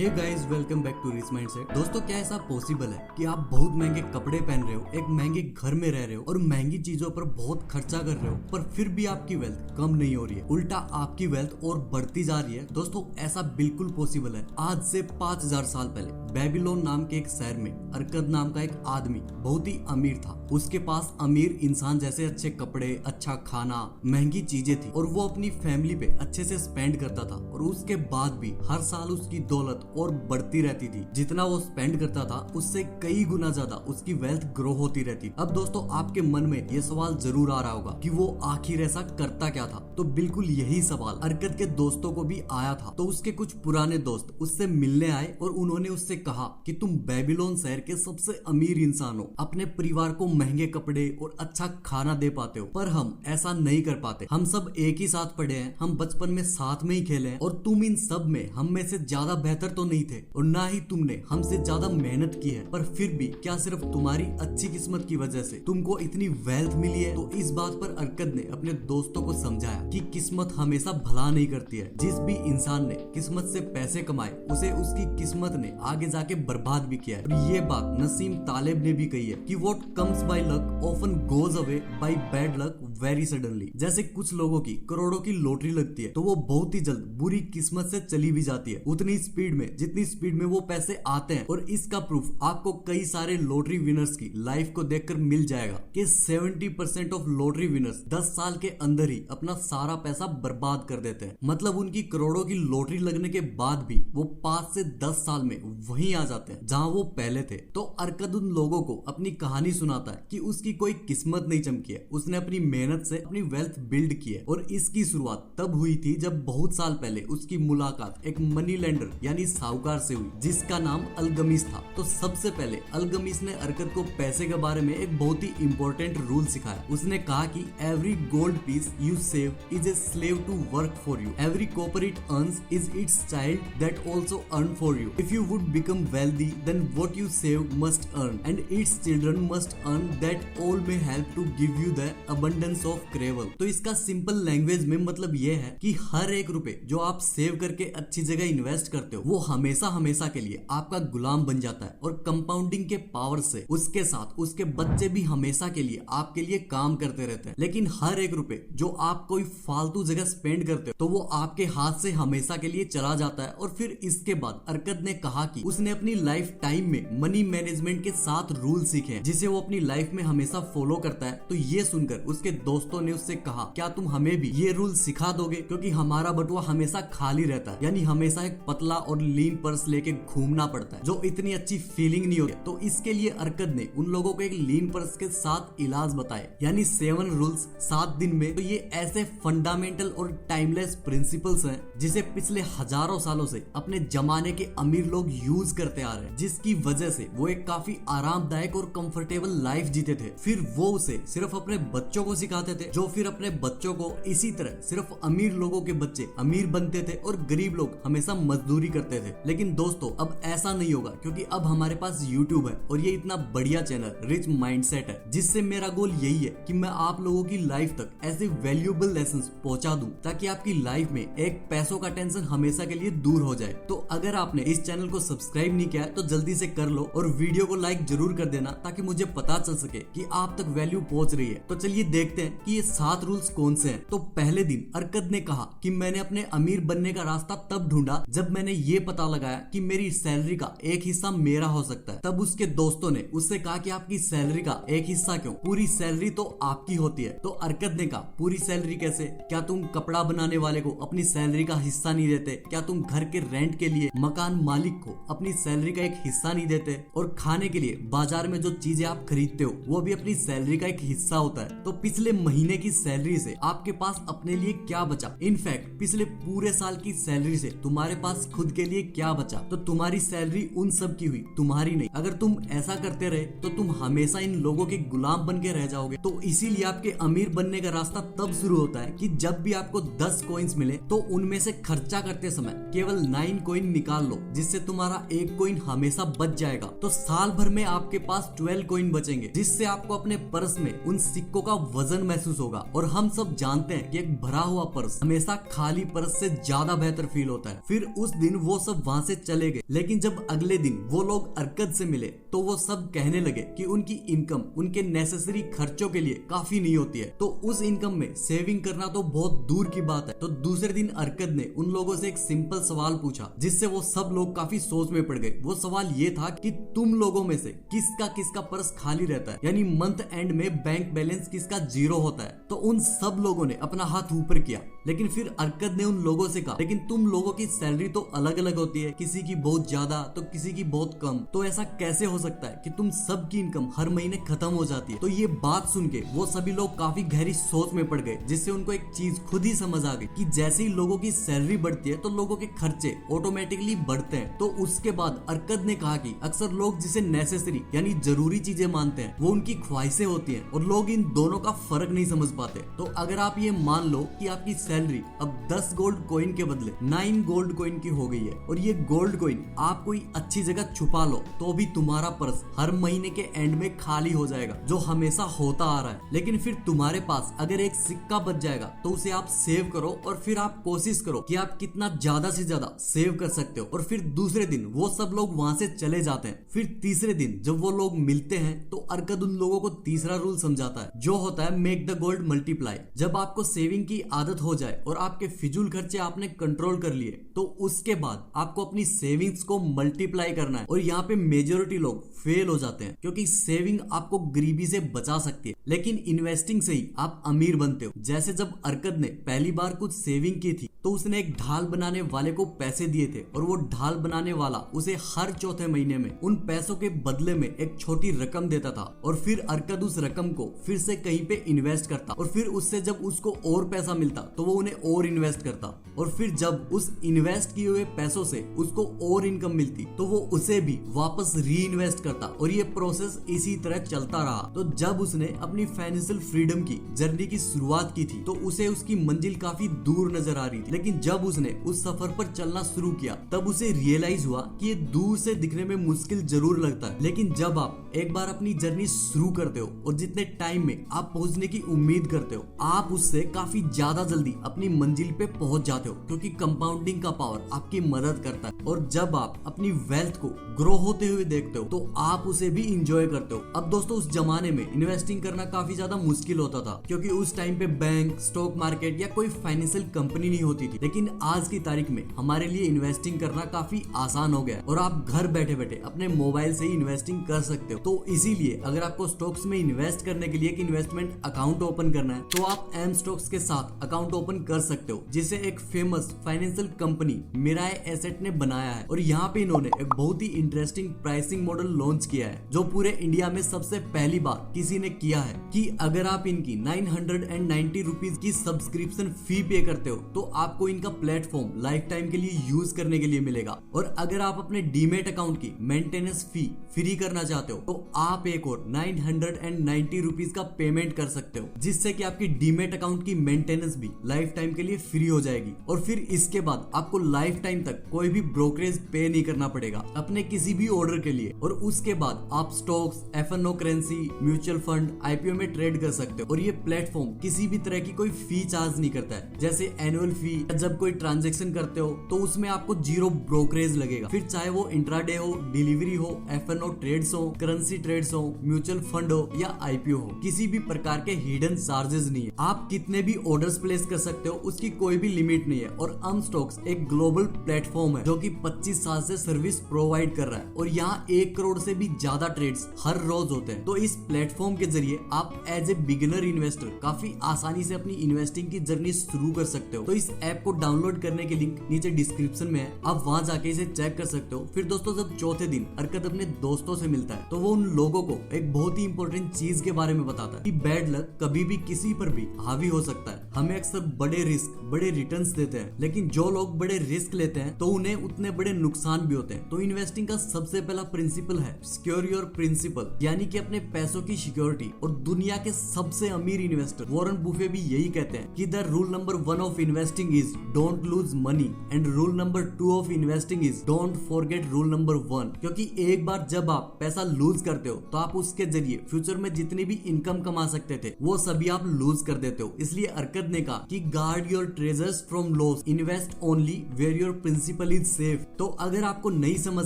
Hey guys, welcome back to Rich Mindset. दोस्तों, क्या ऐसा पॉसिबल है कि आप बहुत महंगे कपड़े पहन रहे हो, एक महंगे घर में रह रहे हो और महंगी चीजों पर बहुत खर्चा कर रहे हो, पर फिर भी आपकी वेल्थ कम नहीं हो रही है, उल्टा आपकी वेल्थ और बढ़ती जा रही है? दोस्तों, ऐसा बिल्कुल पॉसिबल है। आज से 5000 साल पहले बेबीलोन नाम के एक शहर में अरकद नाम का एक आदमी बहुत ही अमीर था। उसके पास अमीर इंसान जैसे अच्छे कपड़े, अच्छा खाना, महंगी चीजें थी और वो अपनी फैमिली पे अच्छे से स्पेंड करता था। और उसके बाद भी हर साल उसकी दौलत और बढ़ती रहती थी। जितना वो स्पेंड करता था उससे कई गुना ज्यादा उसकी वेल्थ ग्रो होती रहती थी। अब दोस्तों, आपके मन में ये सवाल जरूर आ रहा होगा कि वो आखिर ऐसा करता क्या था। तो बिल्कुल यही सवाल अरकद के दोस्तों को भी आया था। तो उसके कुछ पुराने दोस्त उससे मिलने आए और उन्होंने उससे कहा कि तुम बेबीलोन शहर के सबसे अमीर इंसान हो, अपने परिवार को महंगे कपड़े और अच्छा खाना दे पाते हो, पर हम ऐसा नहीं कर पाते। हम सब एक ही साथ पढ़े हैं, हम बचपन में साथ में ही खेले हैं और तुम इन सब में हम में से ज्यादा बेहतर तो नहीं थे और ना ही तुमने हमसे ज्यादा मेहनत की है, पर फिर भी क्या सिर्फ तुम्हारी अच्छी किस्मत की वजह से तुमको इतनी वेल्थ मिली है? तो इस बात पर अरकद ने अपने दोस्तों को समझाया कि किस्मत हमेशा भला नहीं करती है। जिस भी इंसान ने किस्मत से पैसे कमाए उसे उसकी किस्मत ने आगे जाके बर्बाद भी किया है। और ये बात नसीम तालिब ने भी कही है कि what comes by luck often goes away by bad luck very suddenly. जैसे कुछ लोगों की करोड़ों की लॉटरी लगती है तो वो बहुत ही जल्द बुरी किस्मत से चली भी जाती है, उतनी स्पीड में जितनी स्पीड में वो पैसे आते हैं। और इसका प्रूफ आपको कई सारे लॉटरी विनर्स की लाइफ को देखकर मिल जाएगा कि 70% ऑफ लॉटरी विनर्स 10 साल के अंदर ही अपना सारा पैसा बर्बाद कर देते हैं। मतलब उनकी करोड़ों की लॉटरी लगने के बाद भी वो 5 से 10 साल में वहीं आ जाते हैं जहां वो पहले थे। तो अरकद उन लोगों को अपनी कहानी सुनाता है कि उसकी कोई किस्मत नहीं चमकी है, उसने अपनी मेहनत से अपनी वेल्थ बिल्ड की है। और इसकी शुरुआत तब हुई थी जब बहुत साल पहले उसकी मुलाकात एक मनी लेंडर यानी साहूकार से हुई जिसका नाम अलगमीस था। तो सबसे पहले अलगमीस ने अरकद को पैसे के बारे में एक बहुत ही इंपॉर्टेंट रूल सिखाया। उसने कहा कि every gold piece you save is a slave to work for you, every copper it earns is its child that also earn for you. If you would become wealthy then what you save must earn and its children must earn that all may help to give you the abundance of gravel. तो इसका simple language में मतलब ये है कि हर एक रुपए जो आप सेव करके अच्छी जगह इन्वेस्ट करते हो वो हमेशा हमेशा के लिए आपका गुलाम बन जाता है। और कंपाउंडिंग के पावर से उसके साथ उसके बच्चे भी हमेशा के लिए आपके लिए काम करते रहते हैं। लेकिन हर एक रुपए जो आप कोई फालतू जगह स्पेंड करते हो तो वो आपके हाथ से हमेशा के लिए चला जाता है। और फिर इसके बाद अरकद ने कहा कि उसने अपनी लाइफ टाइम में मनी मैनेजमेंट के 7 रूल सीखे हैं जिसे वो अपनी लाइफ में हमेशा फॉलो करता है। तो ये सुनकर उसके दोस्तों ने उससे कहा, क्या तुम हमें भी ये रूल सिखा दोगे? क्योंकि हमारा बटुआ हमेशा खाली रहता है, यानी हमेशा एक पतला और लीन पर्स लेके घूमना पड़ता है जो इतनी अच्छी फीलिंग नहीं होती। तो इसके लिए अरकद ने उन लोगों को एक लीन पर्स के 7 इलाज बताए, यानी 7 रूल्स 7 दिन में। तो ये ऐसे फंडामेंटल और टाइमलेस प्रिंसिपल्स हैं जिसे पिछले हजारों सालों से अपने जमाने के अमीर लोग यूज करते आ रहे हैं, जिसकी वजह से वो एक काफी आरामदायक और कंफर्टेबल लाइफ जीते थे। फिर वो उसे सिर्फ अपने बच्चों को सिखाते थे, जो फिर अपने बच्चों को इसी तरह सिर्फ अमीर लोगों के बच्चे अमीर बनते थे और गरीब लोग हमेशा मजदूरी करते थे। लेकिन दोस्तों, अब ऐसा नहीं होगा, क्योंकि अब हमारे पास YouTube है और ये इतना बढ़िया चैनल रिच माइंडसेट है, जिससे मेरा गोल यही है कि मैं आप लोगों की लाइफ तक ऐसे वैल्यूएबल लेसन्स पहुंचा दूं ताकि आपकी लाइफ में एक पैसों का टेंशन हमेशा के लिए दूर हो जाए। तो अगर आपने इस चैनल को सब्सक्राइब नहीं किया है तो जल्दी से कर लो और वीडियो को लाइक जरूर कर देना ताकि मुझे पता चल सके कि आप तक वैल्यू पहुंच रही है। तो चलिए देखते हैं कि ये 7 रूल्स कौन से हैं। तो पहले दिन अरकद ने कहा कि मैंने अपने अमीर बनने का रास्ता तब ढूंढा जब मैंने ये पता लगाया कि मेरी सैलरी का एक हिस्सा मेरा हो सकता है। तब उसके दोस्तों ने उससे कहा कि आपकी सैलरी का एक हिस्सा क्यों, पूरी सैलरी तो आपकी होती है। तो अरकद ने कहा, पूरी सैलरी कैसे? क्या तुम कपड़ा बनाने वाले को अपनी सैलरी का हिस्सा नहीं देते? क्या तुम घर के रेंट के लिए मकान मालिक को अपनी सैलरी का एक हिस्सा नहीं देते? और खाने के लिए बाजार में जो चीजें आप खरीदते हो वो भी अपनी सैलरी का एक हिस्सा होता है। तो पिछले महीने की सैलरी से आपके पास अपने लिए क्या बचा? इनफैक्ट पिछले पूरे साल की सैलरी से तुम्हारे पास खुद के लिए क्या बचा? तो तुम्हारी सैलरी उन सब की हुई, तुम्हारी नहीं। अगर तुम ऐसा करते रहे तो तुम हमेशा इन लोगों के गुलाम बन के रह जाओगे। तो इसीलिए आपके अमीर बनने का रास्ता तब शुरू होता है कि जब भी आपको 10 कॉइन्स मिले तो उनमें से खर्चा करते समय केवल 9 कॉइन निकाल लो, जिससे तुम्हारा 1 कॉइन हमेशा बच जाएगा। तो साल भर में आपके पास 12 कॉइन बचेंगे, जिससे आपको अपने पर्स में उन सिक्कों का वजन महसूस होगा। और हम सब जानते हैं कि एक भरा हुआ पर्स हमेशा खाली पर्स से ज्यादा बेहतर फील होता है। फिर उस दिन वो सब सब वहां से चले गए। लेकिन जब अगले दिन वो लोग अरकद से मिले तो वो सब कहने लगे कि उनकी इनकम उनके नेसेसरी खर्चों के लिए काफी नहीं होती है, तो उस इनकम में सेविंग करना तो बहुत दूर की बात है। तो दूसरे दिन अरकद ने उन लोगों से एक सिंपल सवाल पूछा जिससे वो सब लोग काफी सोच में पड़ गए। वो सवाल ये था कि तुम लोगों में से किसका किसका पर्स खाली रहता है, यानी मंथ एंड में बैंक बैलेंस किसका जीरो होता है। तो उन सब लोगों ने अपना हाथ ऊपर किया। लेकिन फिर अरकद ने उन लोगों से कहा, लेकिन तुम लोगों की सैलरी तो अलग अलग होती है, किसी की बहुत ज्यादा तो किसी की बहुत कम, तो ऐसा कैसे हो सकता है कि तुम सबकी इनकम हर महीने खत्म हो जाती है। तो ये बात सुन के वो सभी लोग काफी गहरी सोच में पड़ गए, जिससे उनको एक चीज खुद ही समझ आ गई कि जैसे ही लोगों की सैलरी बढ़ती है तो लोगों के खर्चे ऑटोमेटिकली बढ़ते हैं। तो उसके बाद अरकद ने कहा कि अक्सर लोग जिसे नेसेसरी यानी जरूरी चीजें मानते हैं वो उनकी ख्वाहिशें होती हैं और लोग इन दोनों का फर्क नहीं समझ पाते। तो अगर आप ये मान लो कि आपकी सैलरी अब 10 गोल्ड कॉइन के बदले 9 गोल्ड कॉइन की हो गई है और ये गोल्ड कॉइन आप कोई अच्छी जगह छुपा लो तो भी तुम्हारा पर्स हर महीने के एंड में खाली हो जाएगा, जो हमेशा होता आ रहा है। लेकिन फिर तुम्हारे पास अगर एक सिक्का बच जाएगा तो उसे आप सेव करो और फिर आप कोशिश करो कि आप कितना ज्यादा से ज्यादा सेव कर सकते हो। और फिर दूसरे दिन वो सब लोग वहां से चले जाते हैं। फिर तीसरे दिन जब वो लोग मिलते हैं तो अरकद उन लोगों को तीसरा रूल समझाता है, जो होता है मेक द गोल्ड मल्टीप्लाई। जब आपको सेविंग की आदत हो जाए और आपके फिजूल खर्चे आपने कंट्रोल कर लिए तो उसके बाद आपको अपनी सेविंग्स को मल्टीप्लाई करना है। और यहाँ पे मेजोरिटी लोग फेल हो जाते हैं, क्योंकि सेविंग आपको गरीबी से बचा सकती है लेकिन इन्वेस्टिंग से ही आप अमीर बनते हो। जैसे जब अरकद ने पहली बार कुछ सेविंग की थी तो उसने एक ढाल बनाने वाले को पैसे दिए थे और वो ढाल बनाने वाला उसे हर चौथे महीने में उन पैसों के बदले में एक छोटी रकम देता था। और फिर अरकद उस रकम को फिर से कहीं पे इन्वेस्ट करता और फिर उससे जब उसको और पैसा मिलता तो वो उन्हें और इन्वेस्ट करता और फिर जब उस इन्वेस्ट किए हुए पैसों से उसको और इनकम मिलती तो वो उसे भी वापस री इन्वेस्ट करता और ये प्रोसेस इसी तरह चलता रहा। तो जब उसने अपनी फाइनेंशियल फ्रीडम की जर्नी की शुरुआत की थी तो उसे उसकी मंजिल काफी दूर नजर आ रही थी, लेकिन जब उसने उस सफर पर चलना शुरू किया तब उसे रियलाइज हुआ कि ये दूर से दिखने में मुश्किल जरूर लगता है, लेकिन जब आप एक बार अपनी जर्नी शुरू करते हो और जितने टाइम में आप पहुंचने की उम्मीद करते हो आप उससे काफी ज्यादा जल्दी अपनी मंजिल पे पहुंच जाते हो, क्योंकि कंपाउंडिंग का पावर आपकी मदद करता है। और जब आप अपनी वेल्थ को ग्रो होते हुए देखते हो तो आप उसे भी इंजॉय करते हो। अब दोस्तों उस जमाने में इन्वेस्टिंग करना काफी ज्यादा मुश्किल होता था, क्योंकि उस टाइम पे बैंक, स्टॉक मार्केट या कोई फाइनेंशियल कंपनी नहीं होती थी। लेकिन आज की तारीख में हमारे लिए इन्वेस्टिंग करना काफी आसान हो गया है और आप घर बैठे बैठे अपने मोबाइल से ही इन्वेस्टिंग कर सकते हो। तो इसीलिए अगर आपको स्टॉक्स में इन्वेस्ट करने के लिए एक इन्वेस्टमेंट अकाउंट ओपन करना है तो आप एम स्टॉक्स के साथ अकाउंट ओपन कर सकते हो, जिसे एक फेमस फाइनेंशियल कंपनी मिराय एसेट ने बनाया है। और यहाँ पे इन्होंने एक बहुत ही इंटरेस्टिंग प्राइसिंग मॉडल लॉन्च किया है, जो पूरे इंडिया में सबसे पहली बार किसी ने किया है कि अगर आप इनकी 990 रुपीज की सब्सक्रिप्शन फी पे करते हो तो आपको इनका प्लेटफॉर्म लाइफ टाइम के लिए यूज करने के लिए मिलेगा। और अगर आप अपने डीमेट अकाउंट की मेंटेनेंस फी फ्री करना चाहते हो तो आप एक और 990 रुपीज का पेमेंट कर सकते हो, जिससे कि आपकी डीमेट अकाउंट की मेंटेनेंस भी लाइफ टाइम के लिए फ्री हो जाएगी। और फिर इसके बाद आपको लाइफ टाइम तक कोई भी ब्रोकरेज पे नहीं करना पड़ेगा अपने किसी भी ऑर्डर के लिए। और उसके बाद आप stocks, FNO currency, mutual fund, IPO में ट्रेड कर सकते हो। और ये प्लेटफॉर्म किसी भी तरह की कोई फी चार्ज नहीं करता है, जैसे एनुअल फी। जब कोई ट्रांजेक्शन करते हो तो उसमें आपको 0 ब्रोकरेज लगेगा, फिर चाहे वो इंट्राडे हो, डिलीवरी हो, एफएनओ ट्रेड्स हो, करेंसी ट्रेड्स हो, म्यूचुअल फंड हो या आईपीओ हो, किसी भी प्रकार के हिडन चार्जेस नहीं है। आप कितने भी ऑर्डर्स प्लेस कर सकते हो, उसकी कोई भी लिमिट नहीं है। और अमस्टॉक्स एक ग्लोबल प्लेटफॉर्म है जो कि 25 साल से सर्विस प्रोवाइड कर रहा है और यहाँ 1 करोड़ से भी ज्यादा ट्रेड्स हर रोज होते हैं। तो इस प्लेटफॉर्म के जरिए आप एज ए बिगिनर इन्वेस्टर काफी आसानी से अपनी इन्वेस्टिंग की जर्नी शुरू कर सकते हो। तो इस ऐप को डाउनलोड करने के लिंक नीचे डिस्क्रिप्शन में है, आप वहां जाके इसे चेक कर सकते हो। फिर दोस्तों जब चौथे दिन अरकद अपने दोस्तों से मिलता है तो वो उन लोगों को एक बहुत ही इंपॉर्टेंट चीज के बारे में बताता है कि बैड लक कभी भी किसी पर भी हावी हो सकता है। हमें अक्सर बड़े रिस्क, बड़े रिटर्न्स देते हैं, लेकिन जो लोग बड़े रिस्क लेते हैं तो उन्हें उतने बड़े नुकसान भी होते हैं। तो इन्वेस्टिंग का सबसे पहला प्रिंसिपल है सिक्योर योर प्रिंसिपल, यानी कि अपने पैसों की सिक्योरिटी। और दुनिया के सबसे अमीर इन्वेस्टर वॉरेन बुफे भी यही कहते हैं कि the rule number 1 of investing is don't lose money and rule number 2 of investing is don't forget rule number 1। क्योंकि एक बार जब आप पैसा लूज करते हो तो आप उसके जरिए फ्यूचर में जितनी भी इनकम कमा सकते थे वो सभी आप लूज कर देते हो। इसलिए अरकद ने कहा कि guard your treasures from loss, invest only where your principal is safe. तो अगर आपको नहीं समझ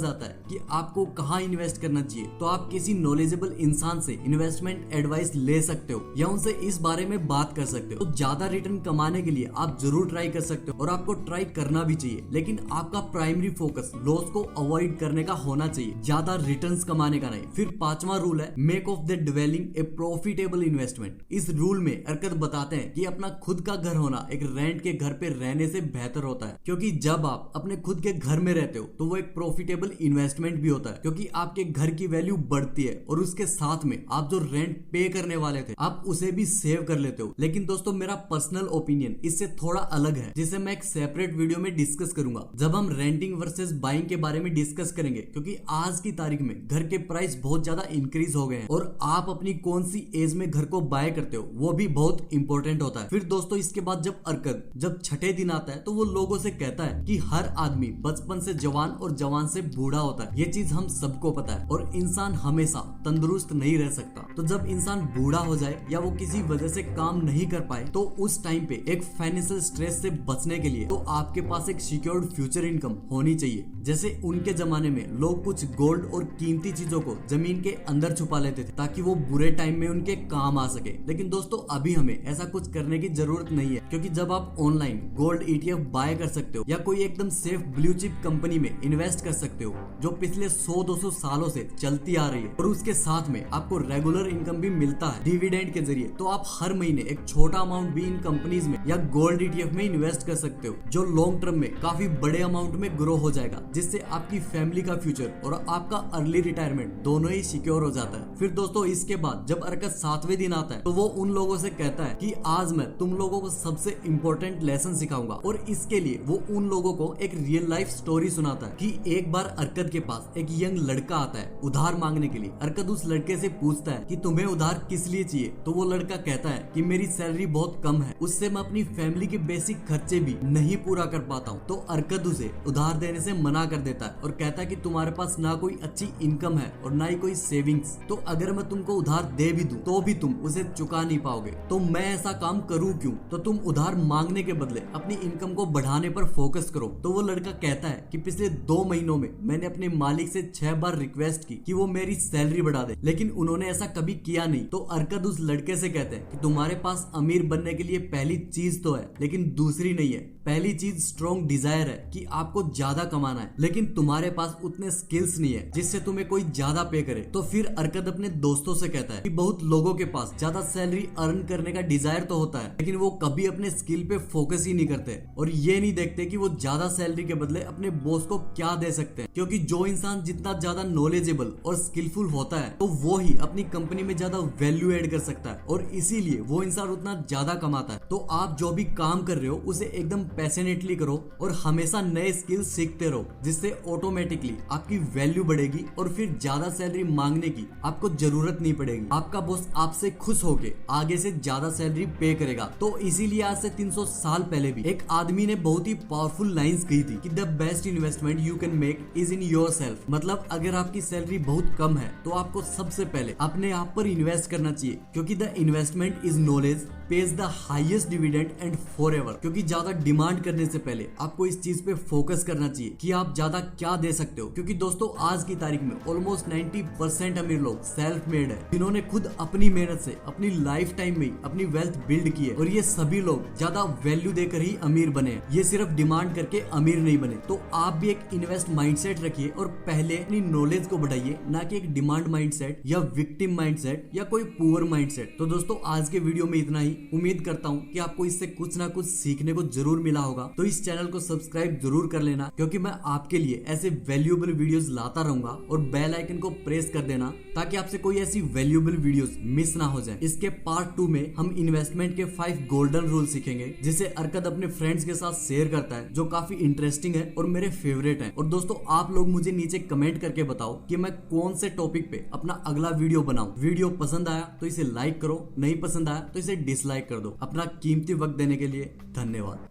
आता है कि आपको कहाँ इन्वेस्ट करना चाहिए तो आप किसी नॉलेजेबल इंसान से इन्वेस्टमेंट एडवाइस ले सकते हो या उनसे इस बारे में बात कर सकते हो। तो ज्यादा रिटर्न कमाने के लिए आप जरूर ट्राई कर सकते हो और आपको ट्राई करना भी चाहिए, लेकिन आपका प्राइमरी फोकस लॉस को अवॉइड करने का होना चाहिए, ज्यादा रिटर्न्स कमाने का नहीं। फिर 5वां रूल है make of the dwelling A profitable investment. इस रूल में अरकत बताते हैं कि अपना खुद का घर होना एक रेंट के घर पे रहने से बेहतर होता है, क्योंकि जब आप अपने खुद के घर में रहते हो तो वो एक प्रॉफिटेबल इन्वेस्टमेंट भी होता है, क्योंकि आपके घर की वैल्यू बढ़ती है और उसके साथ में आप जो रेंट पे करने वाले थे आप उसे भी सेव कर लेते हो। लेकिन दोस्तों मेरा पर्सनल ओपिनियन इससे थोड़ा अलग है, जिसे मैं एक सेपरेट वीडियो में डिस्कस करूंगा जब हम रेंटिंग वर्सेस बाइंग के बारे में डिस्कस करेंगे, क्योंकि आज की तारीख में घर के प्राइस बहुत ज्यादा इंक्रीज हो गए हैं और आप अपनी कौन सी एज में घर को बाय करते हो वो भी बहुत इंपॉर्टेंट होता है। फिर दोस्तों इसके बाद जब अरकत जब छठे दिन आता है तो वो लोगों से कहता है कि हर आदमी बचपन से जवान और जवान से बूढ़ा होता है। ये चीज हम सबको पता है और इंसान हमेशा तंदुरुस्त नहीं रह सकता। तो जब इंसान बूढ़ा हो जाए या वो किसी वजह से काम नहीं कर पाए तो उस टाइम पे एक फाइनेंशियल स्ट्रेस से बचने के लिए तो आपके पास एक सिक्योर्ड फ्यूचर इनकम होनी चाहिए। जैसे उनके जमाने में लोग कुछ गोल्ड और कीमती चीजों को जमीन के अंदर छुपा लेते थे ताकि वो बुरे टाइम में उनके काम आ सके। लेकिन दोस्तों अभी हमें ऐसा कुछ करने की जरूरत नहीं है, क्योंकि जब आप ऑनलाइन गोल्ड ETF बाय कर सकते हो या कोई एकदम सेफ ब्लू चिप कंपनी में इन्वेस्ट कर सकते हो जो पिछले 100-200 सालों से चलती आ रही है और उसके साथ में आपको रेगुलर इनकम भी मिलता है डिविडेंड के जरिए, तो आप हर महीने एक छोटा अमाउंट भी इन कंपनीज में या गोल्ड ETF में इन्वेस्ट कर सकते हो जो लॉन्ग टर्म में काफी बड़े अमाउंट में ग्रो हो जाएगा, जिससे आपकी फैमिली का फ्यूचर और आपका अर्ली रिटायरमेंट दोनों ही सिक्योर हो जाता है। फिर दोस्तों इसके बाद जब अरकत 7वें दिन आता है तो वो उन लोगों से कहता है कि आज मैं तुम लोगों को सबसे इंपॉर्टेंट लेसन सिखाऊंगा, और इसके लिए वो उन लोगों को एक रियल लाइफ स्टोरी सुनाता है कि एक बार अरकत के पास एक यंग लड़का आता है उधार मांगने के लिए। अरकत उस लड़के से पूछता है कि तुम्हें उधार किस लिए चाहिए, तो वो लड़का कहता है कि मेरी सैलरी बहुत कम है, उससे मैं अपनी फैमिली के बेसिक खर्चे भी नहीं पूरा कर पाता हूँ। तो अरकत उसे उधार देने से मना कर देता है और कहता है कि तुम्हारे पास ना कोई अच्छी इनकम है और ना ही कोई सेविंग्स, तो अगर मैं तुमको उधार दे भी दूं तो भी तुम उसे चुका नहीं पाओगे, तो मैं ऐसा काम करूं क्यों? तो तुम उधार मांगने के बदले अपनी इनकम को बढ़ाने पर फोकस करो। तो वो लड़का कहता है कि पिछले 2 महीनों में मैंने अपने मालिक से 6 बार रिक्वेस्ट की कि वो मेरी सैलरी बढ़ा दे, लेकिन उन्होंने ऐसा कभी किया नहीं। तो अरकत उस लड़के से कहते हैं कि तुम्हारे पास अमीर बनने के लिए पहली चीज तो है लेकिन दूसरी नहीं है। पहली चीज स्ट्रॉन्ग डिजायर है कि आपको ज्यादा कमाना है, लेकिन तुम्हारे पास उतने स्किल्स नहीं है जिससे तुम्हें कोई ज्यादा पे करे। तो फिर अरकत अपने दोस्तों से कहता है कि बहुत लोगों के पास ज्यादा सैलरी अर्न करने का डिजायर तो होता है, लेकिन वो कभी अपने स्किल पे फोकस ही नहीं करते और ये नहीं देखते कि वो ज्यादा सैलरी के बदले अपने बॉस को क्या दे सकते हैं, क्योंकि जो इंसान जितना ज्यादा नॉलेजेबल और स्किलफुल होता है तो वो ही अपनी कंपनी में ज्यादा वैल्यू एड कर सकता है और इसीलिए वो इंसान उतना ज्यादा कमाता है। तो आप जो भी काम कर रहे हो उसे एकदम पैशनेटली करो और हमेशा नए स्किल्स सीखते रहो, जिससे ऑटोमेटिकली आपकी वैल्यू बढ़ेगी और फिर ज्यादा सैलरी मांगने की आपको जरूरत नहीं पड़ेगी। आपका बॉस आपसे खुश होके आगे से ज्यादा सैलरी पे करेगा। तो इसीलिए आज से 300 साल पहले भी एक आदमी ने बहुत ही पावरफुल लाइंस कही थी कि the best investment you can make is in yourself. मतलब अगर आपकी सैलरी बहुत कम है तो आपको सबसे पहले अपने आप पर इन्वेस्ट करना चाहिए, क्योंकि the investment is knowledge page the highest dividend and forever. क्योंकि ज्यादा डिमांड करने से पहले आपको इस चीज पे फोकस करना चाहिए कि आप ज्यादा क्या दे सकते हो, क्योंकि दोस्तों आज की तारीख में ऑलमोस्ट 90% अमीर लोग सेल्फ मेड है, जिन्होंने खुद अपनी मेहनत से अपनी लाइफ टाइम में अपनी वेल्थ बिल्ड की है और ये सभी लोग ज्यादा वैल्यू देकर ही अमीर बने हैं, ये सिर्फ डिमांड करके अमीर नहीं बने। तो आप भी एक इन्वेस्ट माइंडसेट रखिए और पहले अपनी नॉलेज को बढ़ाइए, ना कि एक डिमांड माइंडसेट या विक्टिम माइंडसेट या कोई पुअर माइंडसेट। तो दोस्तों आज के वीडियो में इतना ही। उम्मीद करता हूँ कि आपको इससे कुछ ना कुछ सीखने को जरूर मिला होगा। तो इस चैनल को सब्सक्राइब जरूर कर लेना, क्योंकि मैं आपके लिए ऐसे वैल्यूएबल वीडियोस लाता रहूंगा, और बेल आइकन को प्रेस कर देना ताकि आपसे कोई ऐसी वैल्यूएबल वीडियोस मिस ना हो जाए। इसके पार्ट 2 में हम इन्वेस्टमेंट के 5 गोल्डन रूल सीखेंगे, जिसे अरकत अपने फ्रेंड्स के साथ शेयर करता है, जो काफी इंटरेस्टिंग है और मेरे फेवरेट है। और दोस्तों आप लोग मुझे नीचे कमेंट करके बताओ कि मैं कौन से टॉपिक पे अपना अगला वीडियो बनाऊं। वीडियो पसंद आया तो इसे लाइक करो, नहीं पसंद आया तो इसे डिसलाइक कर दो। अपना कीमती वक्त देने के लिए धन्यवाद।